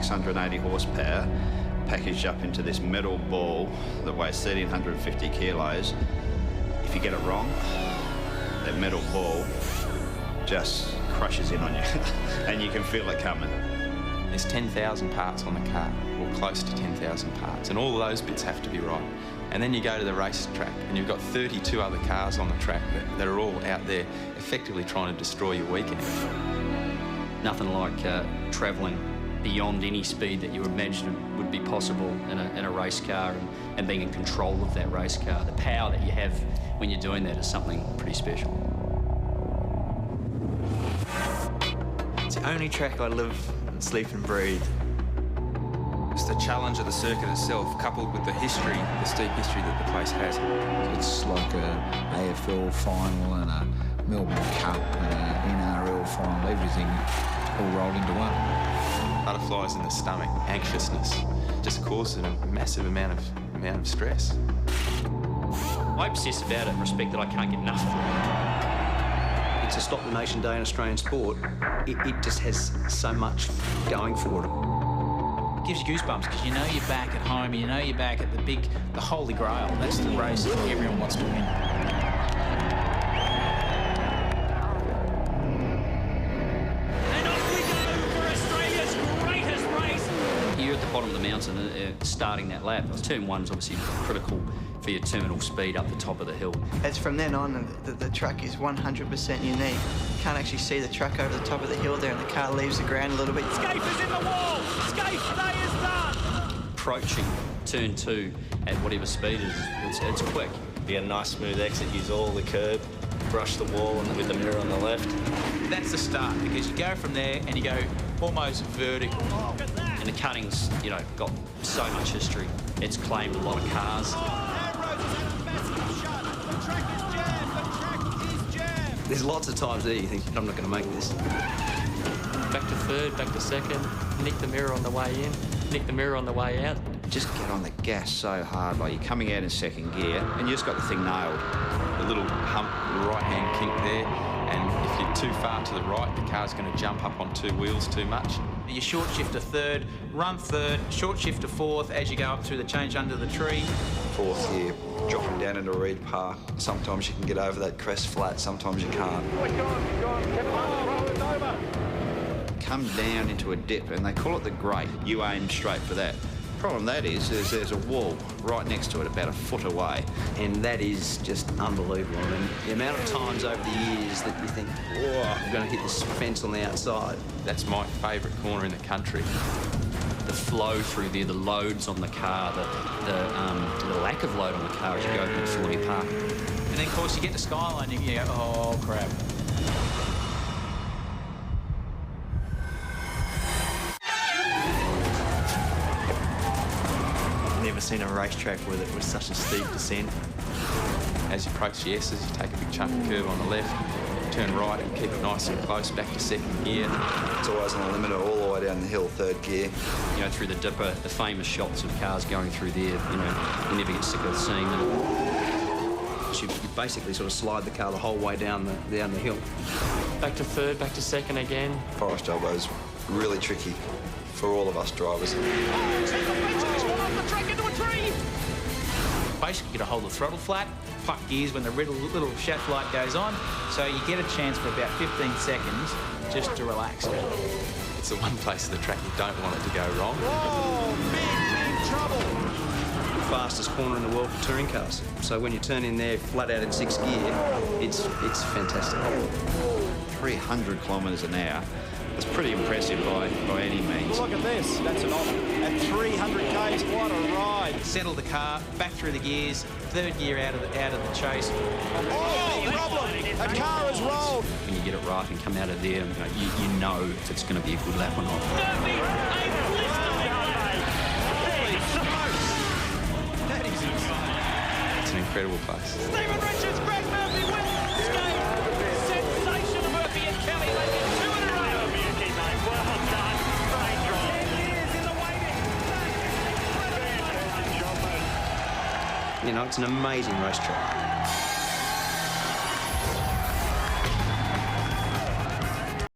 680 horsepower packaged up into this metal ball that weighs 1,350 kilos. If you get it wrong, that metal ball just crushes in on you and you can feel it coming. There's 10,000 parts on the car, or close to 10,000 parts, and all of those bits have to be right. And then you go to the racetrack and you've got 32 other cars on the track that are all out there effectively trying to destroy your weekend. Nothing like travelling beyond any speed that you imagine would be possible in a race car and being in control of that race car. The power that you have when you're doing that is something pretty special. It's the only track I live and sleep and breathe. It's the challenge of the circuit itself, coupled with the history, the steep history that the place has. It's like a AFL final and a Melbourne Cup and an NRL final, everything all rolled into one. Butterflies in the stomach, anxiousness, just causes a massive amount of stress. I obsess about it in respect that I can't get enough of it. It's a Stop the Nation Day in Australian sport. It just has so much going for it. It gives you goosebumps because you know you're back at home, you know you're back at the holy grail. That's the race that everyone wants to win. And off we go for Australia's greatest race. You're at the bottom of the mountain starting that lap. Turn one's obviously critical for your terminal speed up the top of the hill. As from then on, the track is 100% unique. You can't actually see the track over the top of the hill there, and the car leaves the ground a little bit. Scaife is in the wall. Scaife Day is done. Approaching turn 2 at whatever speed it's quick. Be a nice smooth exit, use all the curb, brush the wall and with the mirror on the left. That's the start because you go from there and you go almost vertical. And the cutting's, got so much history. It's claimed a lot of cars. There's lots of times there you think, I'm not going to make this. Back to third, back to second, nick the mirror on the way in, nick the mirror on the way out. Just get on the gas so hard, like you're coming out in second gear and you just got the thing nailed. A little hump, right-hand kink there, and if you're too far to the right, the car's going to jump up on two wheels too much. You short shift to third, run third, short shift to fourth as you go up through the change under the tree. Fourth gear, dropping down into Reed Park. Sometimes you can get over that crest flat, sometimes you can't. Come down into a dip and they call it the grate. You aim straight for that. Problem that is there's a wall right next to it about a foot away. And that is just unbelievable. I mean, the amount of times over the years that you think, oh, I'm going to hit this fence on the outside. That's my favourite corner in the country. The flow through there, the loads on the car, the lack of load on the car as you go through Thorny Park. And then, of course, you get to Skyline and you go, oh, crap. Never seen a racetrack with it with such a steep descent. As you approach the S's, you take a big chunk of curve on the left, turn right and keep it nice and close back to second gear. It's always on a limiter all the way down the hill, third gear. Through the dipper, the famous shots of cars going through there, you never get sick of seeing them. You basically sort of slide the car the whole way down the hill. Back to third, back to second again. Forest elbow's really tricky for all of us drivers. Basically, you got to hold the throttle flat, puck gears when the little shaft light goes on, so you get a chance for about 15 seconds just to relax. It's the one place of the track you don't want it to go wrong. Oh, big trouble. Fastest corner in the world for touring cars. So when you turn in there flat out in 6th gear, it's fantastic. 300 kilometres an hour. It's pretty impressive by any means. Look at this. That's an offer. At 300 k's, what a ride. Settle the car, back through the gears, third gear out of the chase. Oh, problem. A car has rolled. When you get it right and come out of there, you know if it's going to be a good lap or not. That is insane. It's an incredible place. Stephen Richards, Greg Murphy wins this game. Sensation, Murphy and Kelly making 2 in a row. Beauty, mate. Well done. Great drive. 10 years in the waiting. It's an amazing racetrack.